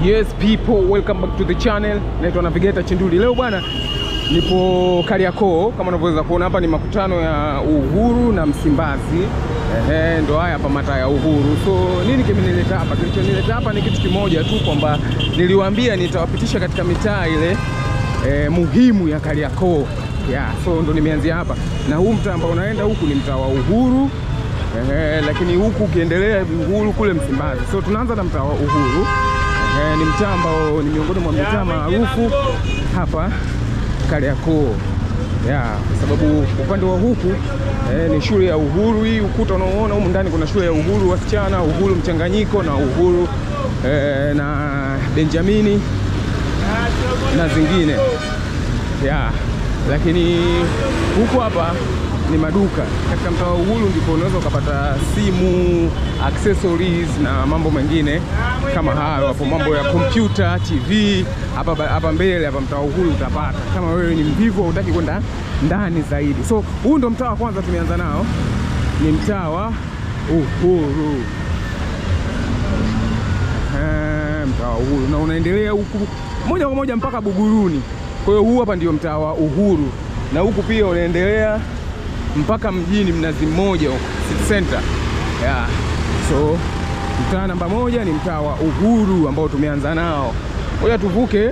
Yes people, welcome back to the channel. Naitwa Navigator Chinduli. Leo bwana nipo Kariakoo, kama unavyoweza kuona hapa ni makutano ya Uhuru na Msimbazi. Ndo haya hapa mataa ya Uhuru. So nini kimenileta hapa? Kilichonileta hapa ni kitu kimoja tu, kwamba niliwaambia nitawapitisha katika mitaa ile muhimu ya Kariakoo. So ndo nimeanzia hapa. Na huu mtaa ambao unaenda huku ni mtaa wa Uhuru. Lakini huku ukiendelea Uhuru kule Msimbazi. So tunaanza na mtaa wa Uhuru. Ni mtaa ambao ni miongoni mwa mitaa maarufu hapa Kariakoo. Kwa sababu upande wa huku ni shule ya Uhuru. Hii ukuta unaoona huko ndani kuna shule ya Uhuru wasichana, Uhuru mchanganyiko na Uhuru na Benjamini na zingine. Lakini huku hapa ni maduka. Katika mtaa wa Uhuru ndipo unaweza ukapata simu, accessories na mambo mengine kama hayo hapo, mambo ya computer, TV. Hapa mbele hapa mtaa wa Uhuru utapata, kama wewe ni mvivu hutaki kwenda ndani zaidi. So huu ndo mtaa wa kwanza tumeanza nao, ni mtaa wa Uhuru. Mtaa wa Uhuru na unaendelea huku moja kwa moja mpaka Buguruni. Kwa hiyo huu hapa ndio mtaa wa Uhuru, na huku pia unaendelea mpaka mjini Mnazi Mmoja City Center. So mtaa namba moja ni mtaa wa Uhuru ambao tumeanza nao. Ngoja tuvuke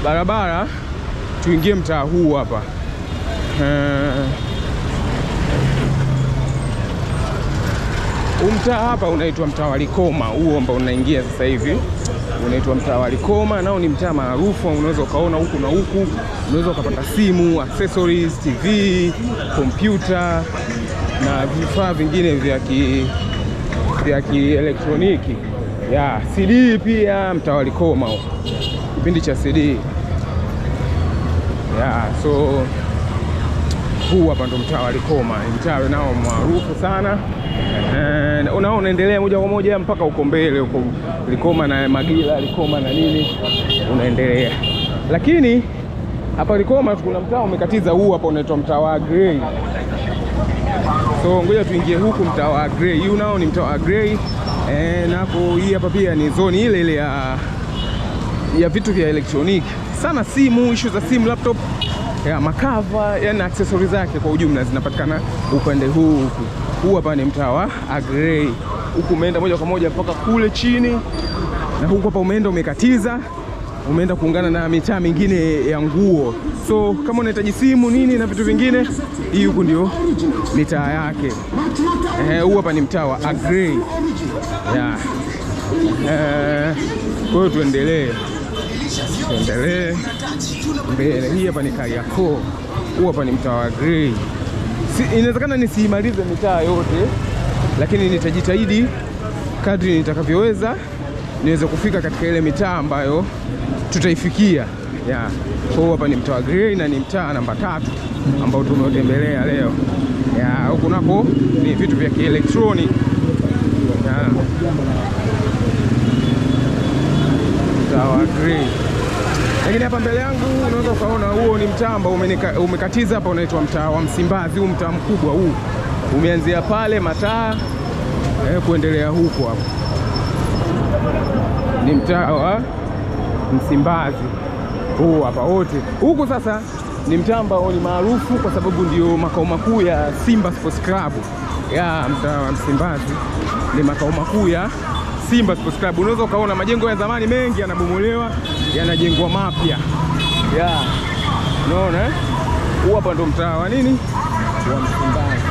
barabara tuingie mtaa huu hapa. Mtaa hapa unaitwa mtaa wa Likoma, huo ambao unaingia sasa hivi unaitwa mtaa wa Likoma. Nao ni mtaa maarufu, unaweza ukaona huku na huku, unaweza ukapata simu, accessories, TV, computer na vifaa vingine vya kielektroniki. CD pia mtaa wa Likoma huko, kipindi cha CD. So huu hapa ndo mtaa wa Likoma, ni mtaa nao maarufu sana. Unaendelea moja kwa moja mpaka uko mbele huko Likoma na Magila, Likoma na nini unaendelea. Lakini hapa Likoma kuna mtaa umekatiza, huu hapa unaitwa mtaa wa Grey. So ngoja tuingie huku mtaa wa Grey. Huu nao ni mtaa wa Grey. Nako hii hapa pia ni zone ile ile ya vitu vya elektroniki. Sana simu, issue za simu, laptop, makava, na accessories zake kwa ujumla zinapatikana upande huu huku. Huu hapa ni mtaa wa Grey. Huku umeenda moja kwa moja mpaka kule chini, na huku hapa umeenda umekatiza, umeenda kuungana na mitaa mingine ya nguo. So kama unahitaji simu nini na vitu vingine, hii huku ndio mitaa yake. Huu hapa ni mtaa wa Grey. Kwa hiyo tuendelee mbele. Hii hapa ni Kariakoo. Huu hapa ni mtaa wa Grey. Inawezekana nisiimalize mitaa yote, lakini nitajitahidi kadri nitakavyoweza niweze kufika katika ile mitaa ambayo tutaifikia. Kwa hiyo hapa ni mtaa wa Grey na ni mtaa namba 3 ambao tumeutembelea leo. Huku nako ni vitu vya kielektroniki. Mtaa wa Grey. Lakini hapa mbele yangu unaweza ukaona huo ni mtaa ambao umekatiza hapa, unaitwa mtaa wa Msimbazi. Huu mtaa mkubwa huu umeanzia pale mataa kuendelea huko hapo. Ni mtaa wa Msimbazi huu hapa wote. Huku sasa ni mtaa ambao ni maarufu kwa sababu ndio makao makuu ya Simba Sports Club. Mtaa wa Msimbazi ni makao makuu ya Simba Sports Club. Unaweza ukaona majengo ya zamani mengi yanabomolewa, yanajengwa mapya. Unaona huu hapa ndo mtaa wa nini? Wa Msimbazi.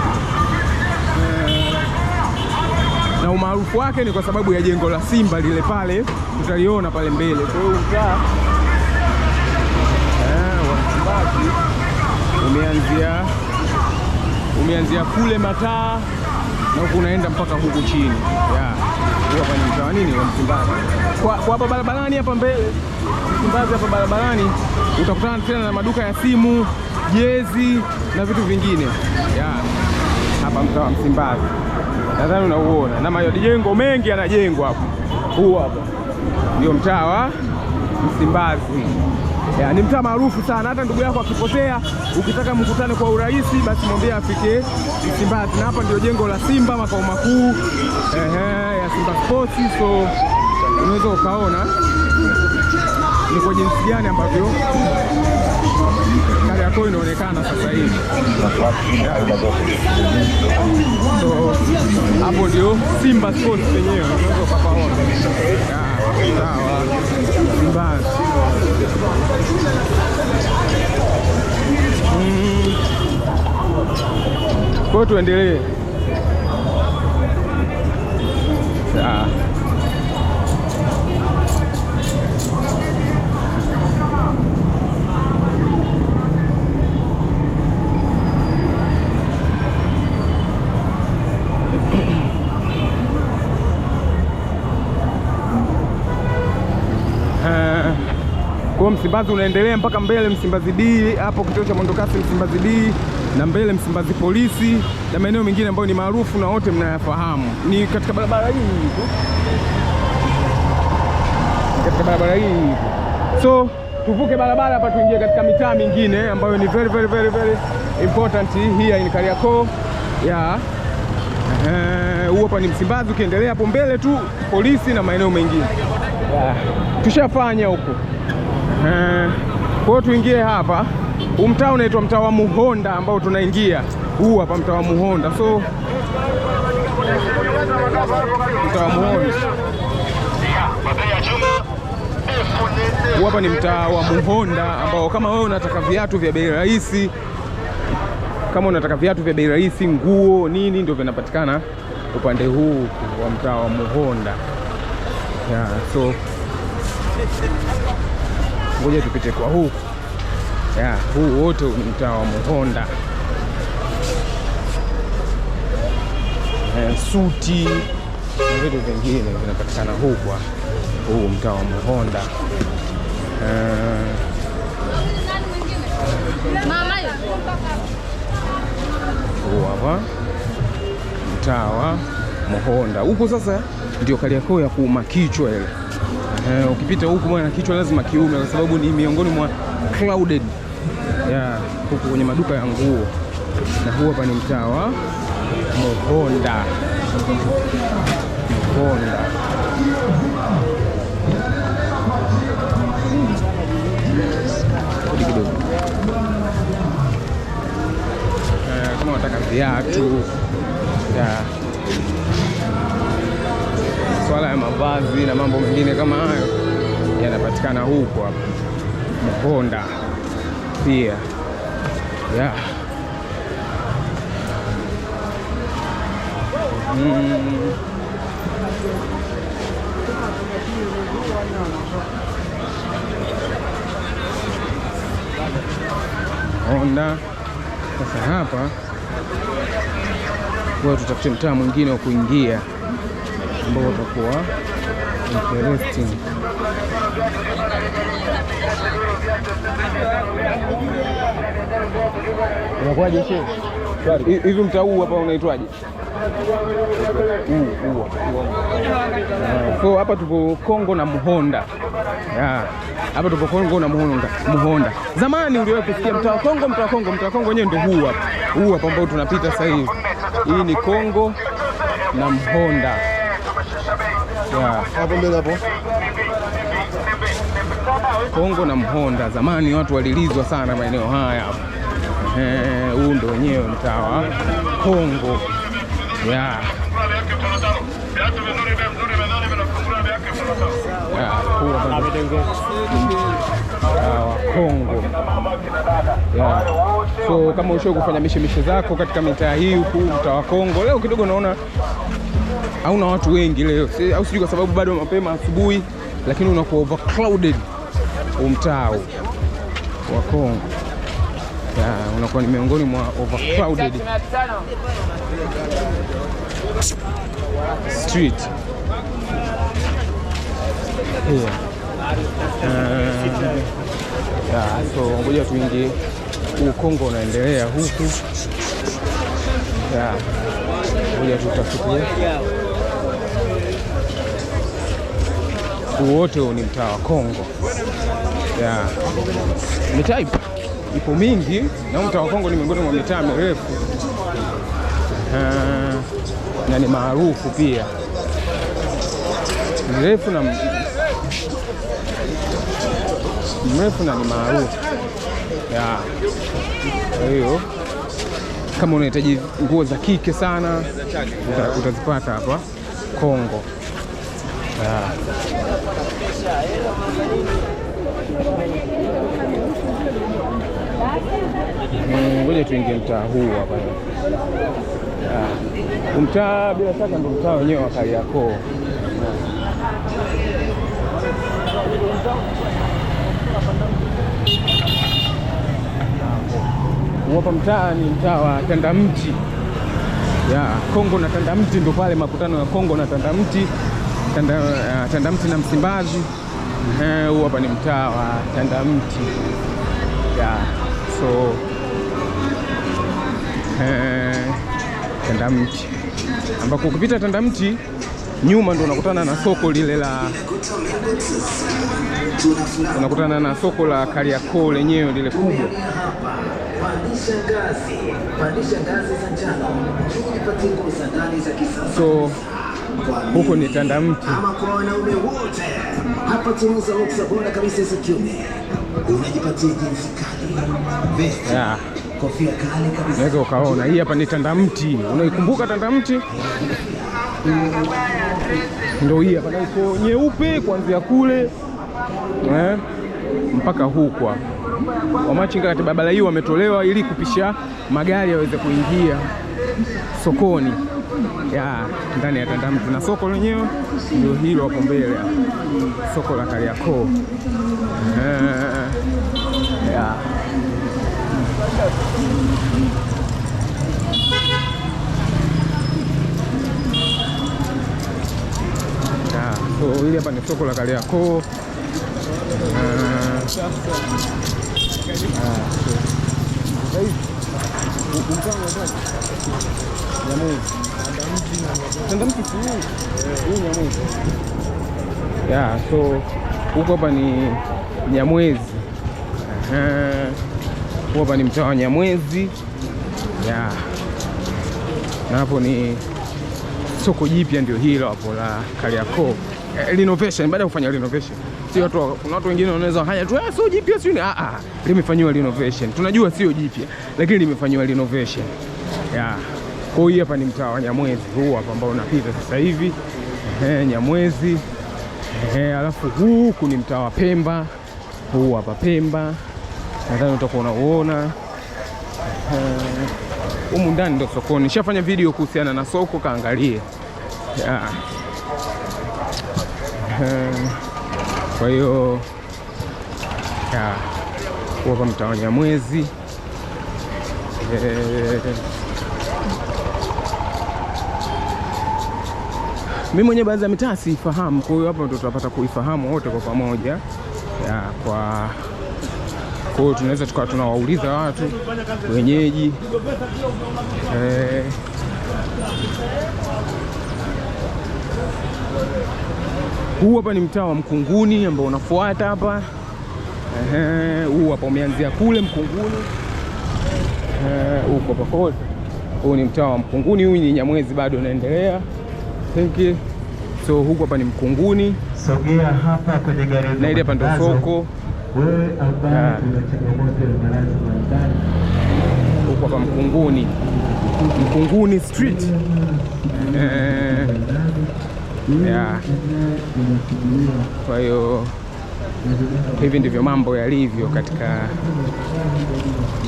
Na umaarufu wake ni kwa sababu ya jengo la Simba lile pale, tutaliona pale mbele. Kwa hiyo mtaa wa Msimbazi umeanzia kule mataa na huku unaenda mpaka huku chini. Hapa ni mtaa nini wa Msimbazi. Kwa hapa barabarani hapa mbele Msimbazi, hapa barabarani utakutana tena na maduka ya simu, jezi na vitu vingine. Hapa mtaa wa Msimbazi nadhani unauona, na majengo mengi yanajengwa hapo. Huu hapa ndio mtaa wa Msimbazi. Ni mtaa maarufu sana. Hata ndugu yako akipotea, ukitaka mkutane kwa urahisi, basi mwambie afike Msimbazi. Na hapa ndio jengo la Simba, makao makuu ya Simba Sports. So unaweza ukaona ni kwa jinsi gani ambavyo Kariakoo inaonekana sasa hivi. So hapo ndio Simba Sports wenyewe unaweza ukapaona. Sawa. Simba. Kwa tuendelee. Sawa. Kwa Msimbazi unaendelea mpaka mbele Msimbazi D, hapo kituo cha mwendokasi Msimbazi D, na mbele Msimbazi Polisi na maeneo mengine ambayo ni maarufu na wote mnayafahamu. Ni katika barabara hii tu. Katika barabara hii. So tuvuke barabara hapa tuingie katika mitaa mingine ambayo ni very important here in Kariakoo. Hapa ni Msimbazi, ukiendelea hapo mbele tu Polisi na maeneo mengine. Tushafanya huko. Kwa hiyo tuingie hapa. Huu mtaa unaitwa mtaa wa Muhonda ambao tunaingia. Huu hapa mtaa wa Muhonda. So mtaa wa Muhonda. Huu hapa ni mtaa wa Muhonda ambao kama wewe unataka viatu vya bei rahisi, nguo, nini ndio vinapatikana upande huu wa mtaa wa Muhonda. So ngoja tupite kwa huku. Huu wote ni mtaa wa Muhonda. Suti na vitu vingine vinapatikana huku. Huu mtaa wa Muhonda. Huu hapa mtaa wa Muhonda. Huku sasa ndio Kariakoo ya kuuma kichwa ile. Ukipita huku mwana kichwa lazima kiume kwa sababu ni miongoni mwa crowded. Huku kwenye maduka ya nguo. Na huu hapa ni mtaa wa Muhonda. Kama unataka viatu, swala ya mavazi na mambo mengine kama hayo yanapatikana huko hapa Muhonda pia. Honda. Sasa hapa kwa tutafute mtaa mwingine wa kuingia ambao utakuwa interesting. Unakuaje shehe? Hivi mtaa huu hapa unaitwaje? So hapa tupo Kongo na Muhonda. Hapa tupo Kongo na Muhonda. Zamani uliwahi kusikia mtaa wa Kongo, mtaa wa Kongo wenyewe ndio huu hapa. Huu hapa ambao tunapita sasa hivi. Hii ni Kongo na Muhonda. Hapo mbele hapo. Kongo na Muhonda. Zamani watu walilizwa sana maeneo haya hapa. Huu ndio wenyewe mtaa wa Kongo. Kongo. So kama usho kufanya mishemishe zako katika mitaa hii huku mtaa wa Kongo, leo kidogo naona hauna watu wengi leo, au sijui kwa sababu bado mapema asubuhi, lakini unakuwa overcrowded mtaa wa Kongo. Unakuwa ni miongoni mwa overcrowded street. So ngoja tuingie. Kongo unaendelea huku. Ngoja tutafute. Wote ni mtaa wa Kongo. Mitaa ipo mingi na mtaa wa Kongo ni miongoni mwa mitaa mirefu. Na ni maarufu pia. Mirefu na mrefu na ni maarufu. Kwa hiyo kama unahitaji nguo za kike sana utazipata hapa Kongo. Ngoja tuingie mtaa huu hapa. Mtaa bila shaka ndio mtaa wenyewe wa Kariakoo. Hapa mtaa ni mtaa wa Tandamti. Kongo na Tandamti ndio pale makutano ya Kongo na Tandamti. Tandamti na Msimbazi. Hapa ni mtaa wa Tandamti. So Tandamti ambako ukipita Tandamti nyuma ndio unakutana na soko lile unakutana na soko la Kariakoo lenyewe lile kubwa. So huko ni Tandamti. Hapa tunauza luksa bora kabisa za kiume. Unajipatia jinsi kali. Kofia kali kabisa. Unaweza ukaona hii hapa ni Tandamti. Unaikumbuka Tandamti? Ndio hii hapa iko nyeupe kuanzia kule mpaka huko. Wamachinga katika barabara hii wametolewa ili kupisha magari yaweze kuingia sokoni ndani ya Tandamti, na soko lenyewe ndio hilo hapo mbele, soko la Kariakoo. So hili hapa ni soko la Kariakoo. So huko hapa ni Nyamwezi. Hapa ni mtaa wa Nyamwezi. Na hapo ni soko jipya ndio hilo hapo la Kariakoo. Renovation, baada ya kufanya renovation. Si kuna watu wengine wanaweza haya tu sio jipya sio limefanywa renovation. Tunajua sio jipya lakini limefanywa renovation. Kwa hiyo hapa ni mtaa wa Nyamwezi huu hapa ambao unapita sasa hivi. Nyamwezi. Alafu huku ni mtaa wa Pemba. Huu hapa Pemba. Nadhani utakuwa unaona. Humu ndani ndio sokoni. Nishafanya video kuhusiana na soko, kaangalie. Kwa hiyo hapa mtaa wa Nyamwezi. Mimi mwenyewe baadhi ya mitaa sifahamu, kwa hiyo hapa ndio tutapata kuifahamu wote kwa pamoja. Kwa hiyo tunaweza tukawa tunawauliza watu wenyeji. Huu hapa ni mtaa wa Mkunguni ambao unafuata hapa. Huu hapa umeanzia kule Mkunguni. Huko hapo. Huu ni mtaa wa Mkunguni, huu ni Nyamwezi bado unaendelea. Thank you. So huko hapa ni Mkunguni. Sogea hapa kwenye gari. Na ile hapa ndio soko. Wewe ambaye una changamoto ya malazi ndani. Huko hapa Mkunguni. Mkunguni Street. Kwa hiyo hivi ndivyo mambo yalivyo katika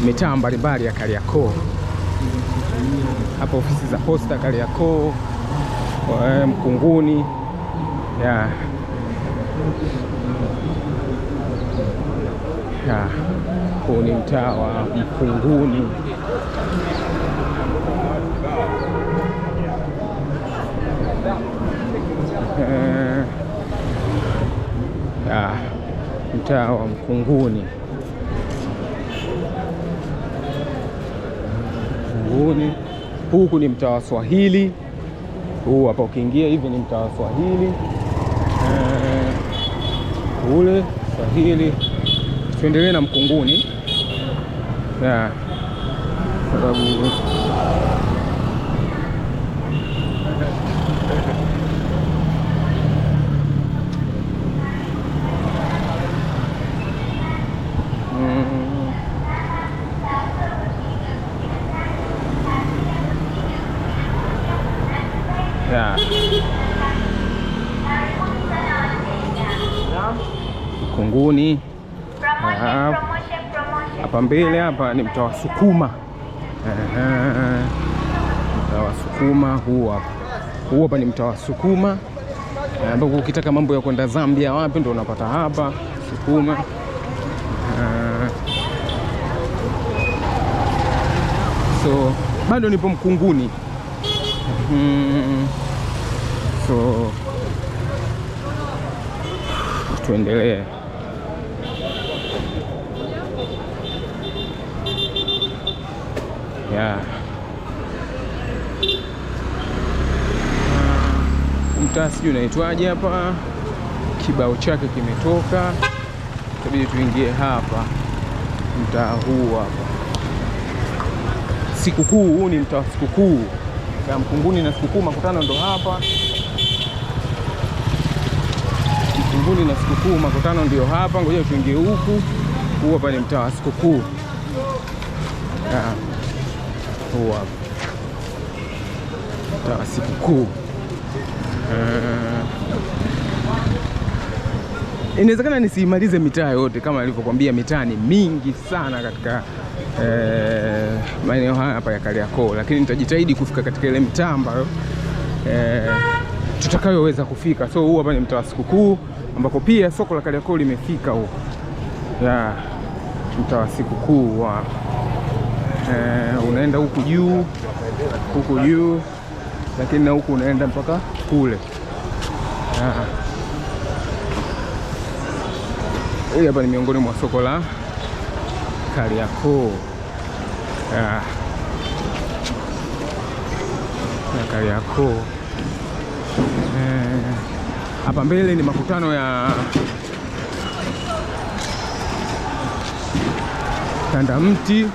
mitaa mbalimbali ya Kariakoo. Hapa ofisi za posta Kariakoo, Mkunguni. Huu ni mtaa wa Mkunguni. Mtaa wa Mkunguni. Huku ni mtaa wa Swahili. Huu hapa ukiingia hivi ni mtaa wa Swahili. Ule Swahili. Tuendelee na Mkunguni. Sababu Mkunguni. Hapa mbele hapa ni mtaa wa Sukuma. Mtaa wa Sukuma huu hapa. Huu hapa ni mtaa wa Sukuma, ambapo ukitaka mambo ya kwenda Zambia wapi ndio unapata hapa Sukuma. So bado nipo Mkunguni. So tuendelee. Mtaa sijui unaitwaje hapa, kibao chake kimetoka, itabidi tuingie hapa mtaa huu hapa. Sikukuu, huu ni mtaa wa Sikukuu. Mkunguni na Sikukuu makutano ndo hapa. Mkunguni na Sikukuu makutano ndio hapa. Ngoja tuingie huku. Huu hapa ni mtaa wa Sikukuu. Huu hapa mtaa wa Sikukuu. Inawezekana nisimalize mitaa yote, kama nilivyokuambia mitaa ni mingi sana katika maeneo haya hapa ya Kariakoo, lakini nitajitahidi kufika katika ile mitaa ambayo tutakayoweza kufika. So huu hapa ni mtaa wa Sikukuu, ambako pia soko la Kariakoo limefika huko. Mtaa wa Sikukuu unaenda huku juu, lakini na huku unaenda mpaka kule. Hili hapa ni miongoni mwa soko la Kariakoo. Kariakoo. Hapa mbele ni makutano ya Tandamti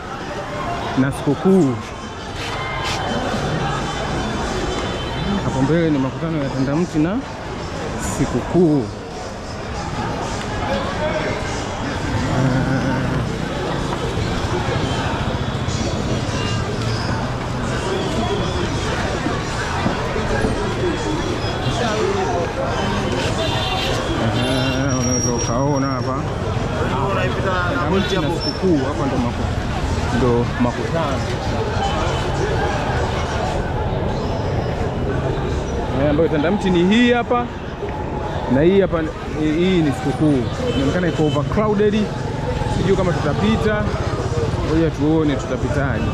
na Sikukuu. Hapo mbele ni makutano ya Tandamti na Sikukuu. Unaweza ukaona hapa Tandamti na Sikukuu, hapa ndo makutano. Ambayo Tandamti ni hii hapa, na hii hapa, hii ni Sikukuu. Inaonekana iko overcrowded, sijui kama tutapita. Ngoja tuone tutapitaje.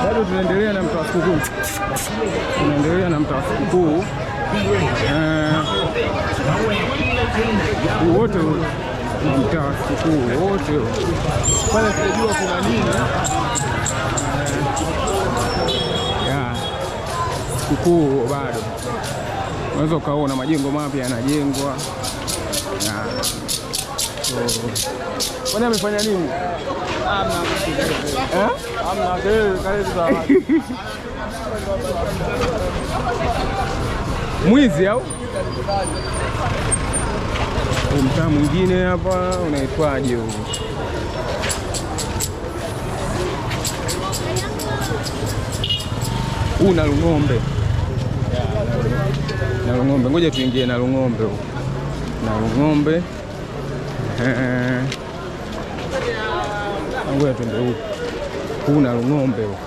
Bado tunaendelea na mtaa wa Sikukuu. Wote mtaa wa Sikukuu wote. Pale sijajua kuna nini. Sikukuu bado. Unaweza ukaona majengo mapya yanajengwa. Kwani amefanya nini? Mwizi au? Mtaa mwingine hapa unaitwaje huu? Huu Nalung'ombe. Nalung'ombe. Ngoja tuingie Nalung'ombe huko. Nalung'ombe. Ngoja tuende huko. Huu Nalung'ombe huko.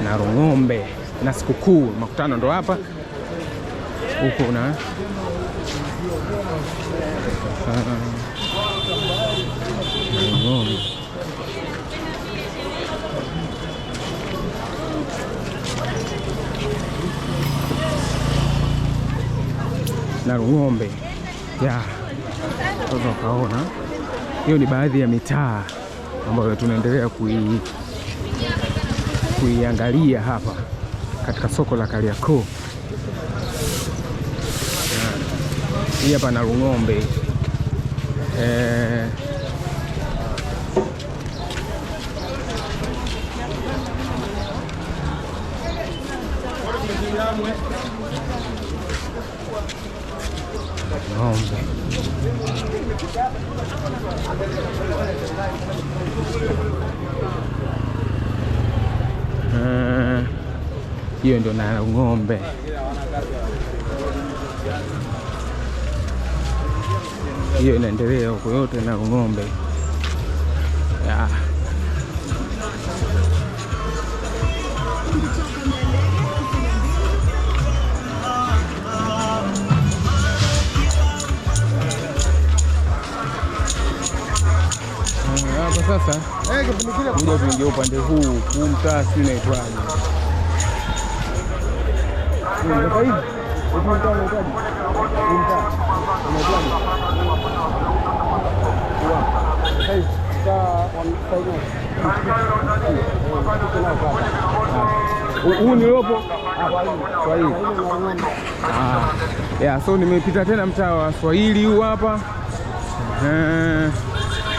Nalung'ombe na Sikukuu makutano ndo hapa. Huko na Nalung'ombe. Nalung'ombe. Sasa ukaona hiyo ni baadhi ya mitaa ambayo tunaendelea kuiangalia hapa katika soko la Kariakoo. Hii hapa Nalung'ombe. ng'ombe. Hiyo ndio na ng'ombe. Hiyo inaendelea huko yote na ng'ombe. Ya. Hapa sasa kuja kuingia upande huu mtaa si unaitwaje? Huu niliopo Swahili. So nimepita tena mtaa wa Swahili huu hapa.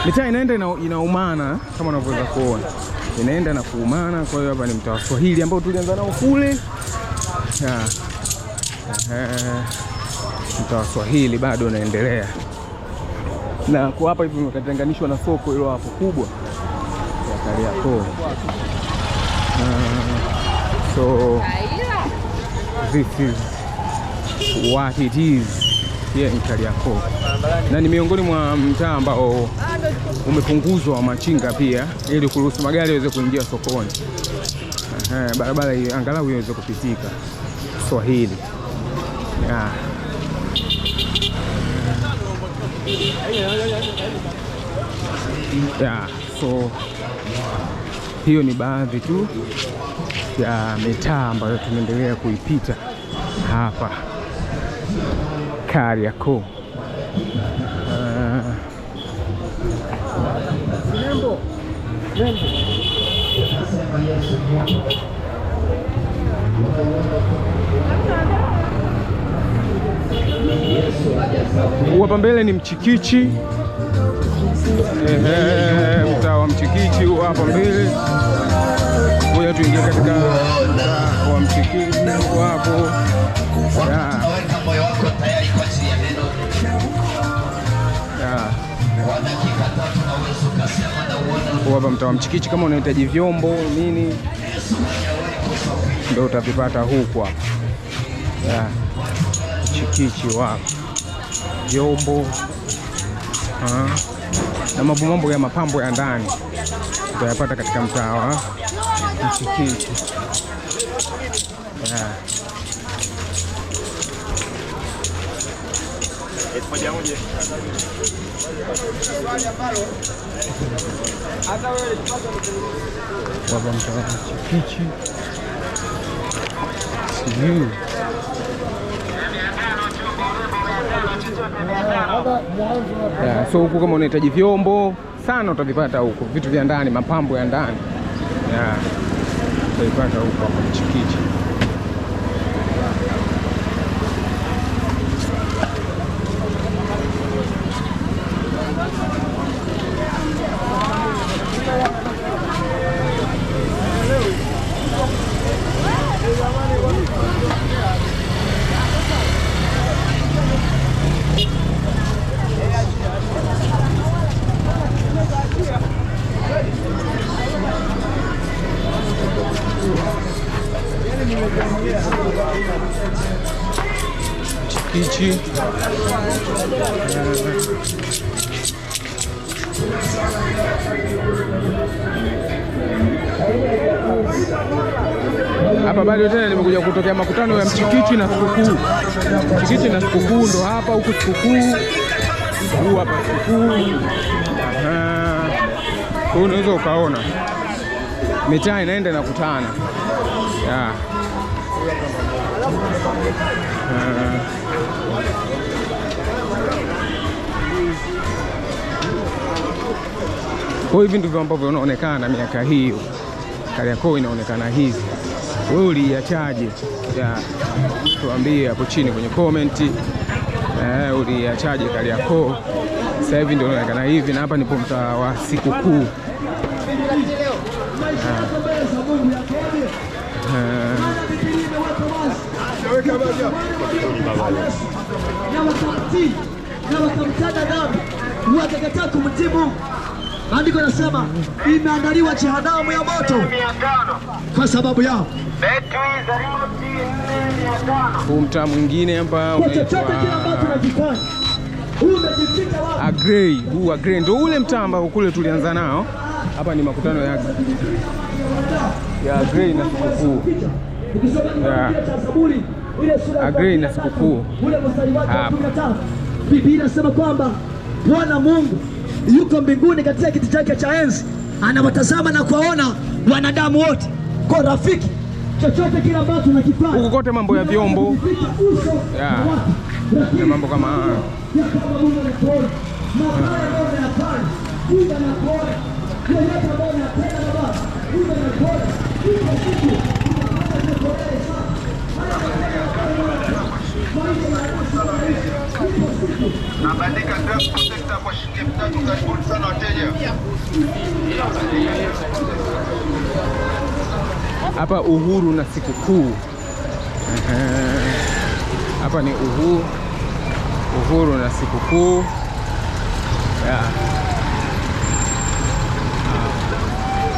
Mitaa inaenda inaumana kama unavyoweza kuona. Inaenda na kuumana, kwa hiyo hapa ni mtaa wa Swahili ambao tulianza nao kule. Mtaa wa Swahili bado unaendelea. Na kwa hapa hivi umetenganishwa na soko hilo hapo kubwa ya Kariakoo. So this is what it is here in Kariakoo. Na ni miongoni mwa mtaa ambao umepunguzwa machinga pia ili kuruhusu magari yaweze kuingia sokoni. Barabara hii angalau iweze kupitika Swahili. So hiyo ni baadhi tu ya mitaa ambayo tunaendelea kuipita hapa Kariakoo. Hapa mbele ni Mchikichi. Mtaa wa Mchikichi hapa mbele. Ngoja tuingie katika mtaa wa Mchikichi hapo. Hapa mtaa wa Mchikichi, kama unahitaji vyombo nini ndio utavipata huko hapa. Mchikichi wapo vyombo na mambo ya mapambo ya ndani utayapata katika mtaa wa Mchikichi. Kwa mtaa wa Mchikichi. So huku kama unahitaji vyombo sana utavipata huko, vitu vya ndani, mapambo ya ndani utavipata huko Mchikichi. Mchikichi. Hapa bado tena nimekuja kutokea makutano ya Mchikichi na sikukuu. Mchikichi na sikukuu ndo hapa, huku sikukuu. Huu hapa sikukuu. Unaweza ukaona mitaa inaenda na kutana. Kwa hivi ndivyo ambavyo unaonekana miaka hiyo. Kariakoo inaonekana hivi. Wewe uliachaje? Tuambie hapo chini kwenye komenti. Uliachaje Kariakoo? Sasa hivi ndio unaonekana hivi, na hapa nipo mtaa wa sikukuu. na wakamtii na wakamtenda dhambi, wakakataa kumtii Mungu. Maandiko yanasema imeandaliwa jehanamu ya moto kwa sababu yao. Huu mtaa mwingine hapa unaitwa Agrey. Huu Agrey ndio ule mtaa ambao kule tulianza nao. Hapa ni makutano ya Agrey na sikukuu. Agrey na sikukuu. Biblia inasema kwamba Bwana Mungu yuko mbinguni katika kiti chake cha enzi, anawatazama na kuwaona wanadamu wote. Kwa rafiki, chochote kile ambacho tunakifanya huko kote, mambo ya vyombo na mambo kama haya, Nabandika draft protector kwa shilingi 3. Karibuni sana wateja. hapa Uhuru na sikukuu. Hapa ni Uhuru na sikukuu.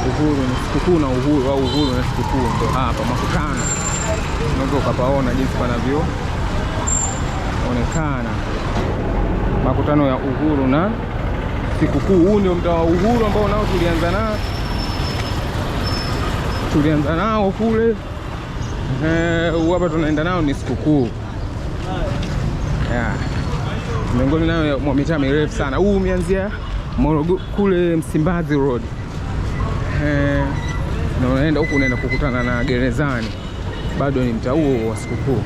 Uhuru na sikukuu na Uhuru au Uhuru na sikukuu ndio hapa makutano. Unaweza ukapaona jinsi panavyoonekana makutano ya Uhuru na sikukuu. Huu ndio mtaa wa Uhuru ambao nao tulianza nao kule. Hapa tunaenda nao ni sikukuu. Miongoni nayo mwa mitaa mirefu sana. Huu umeanzia Morogoro kule Msimbazi Road. Na unaenda huku, unaenda kukutana na Gerezani. Bado ni mtaa huo wa sikukuu.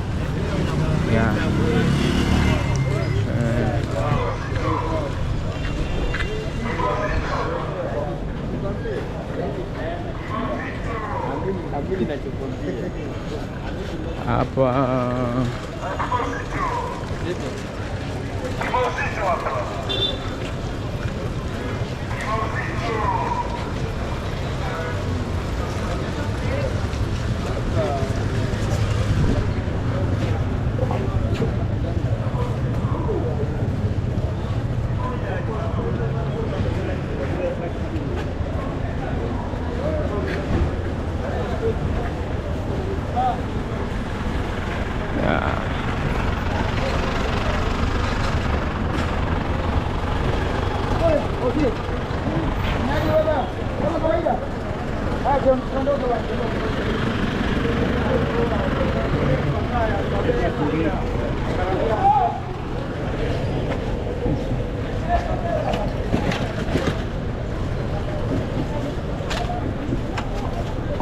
Hapa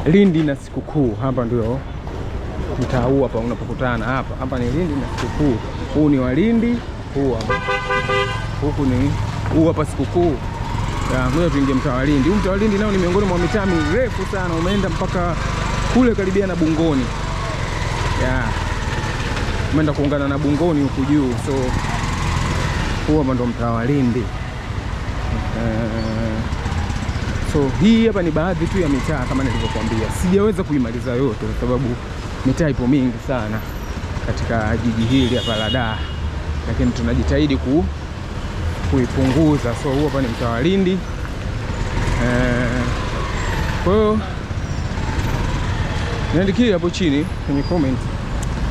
Lindi na sikukuu. Hapa ndio mtaa huu hapa unapokutana hapa ni Lindi na sikukuu. Huu ni wa Lindi, huku ni huu hapa sikukuu. Ngoja tuingie mtaa wa Lindi. Huu mtaa wa Lindi nao ni miongoni mwa mitaa mirefu sana, umeenda mpaka kule karibia na Bungoni. Umeenda kuungana na Bungoni huku juu. So huu hapa ndo mtaa wa Lindi. So hii hapa ni baadhi tu ya mitaa kama nilivyokuambia. Sijaweza kuimaliza yote kwa sababu mitaa ipo mingi sana katika jiji hili hapa la Dar, lakini tunajitahidi kuipunguza. So huu hapa ni mtaa wa Lindi. Kwa hiyo niandikie hapo chini kwenye comment,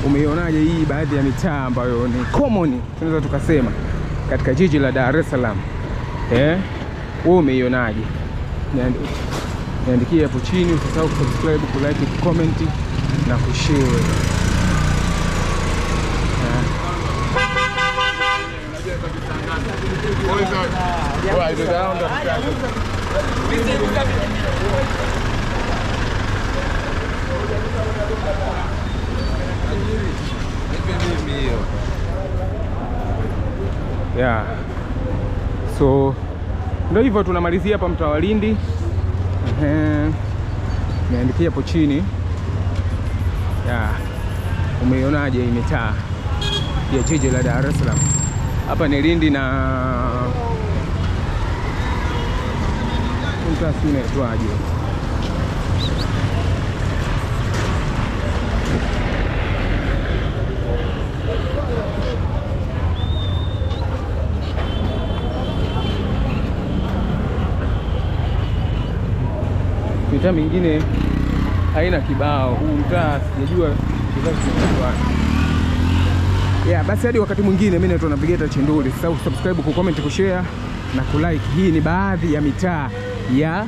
umeionaje hii baadhi ya mitaa ambayo ni common, tunaweza tukasema, katika jiji la Dar es Salaam. Wewe umeionaje? Niandikie hapo chini. Usisahau kusubscribe, kulike, kucomment na kushare. So ndio hivyo, tunamalizia hapa mtaa wa Lindi. Niandikia hapo chini umeionaje hii mitaa ya jiji la Dar es Salaam. Hapa ni Lindi na mtaa si unaitwaje? mitaa mingine haina kibao. Huu mtaa sijajua basi hadi wakati mwingine. Mimi naitwa Navigator Chinduli. Sasa subscribe, kucomment, kushare na kulike. Hii ni baadhi ya mitaa ya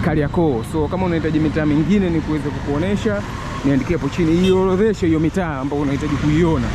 Kariakoo. So kama unahitaji mitaa mingine ni kuweza kukuonesha, niandikie hapo chini, iorodheshe hiyo mitaa ambayo unahitaji kuiona.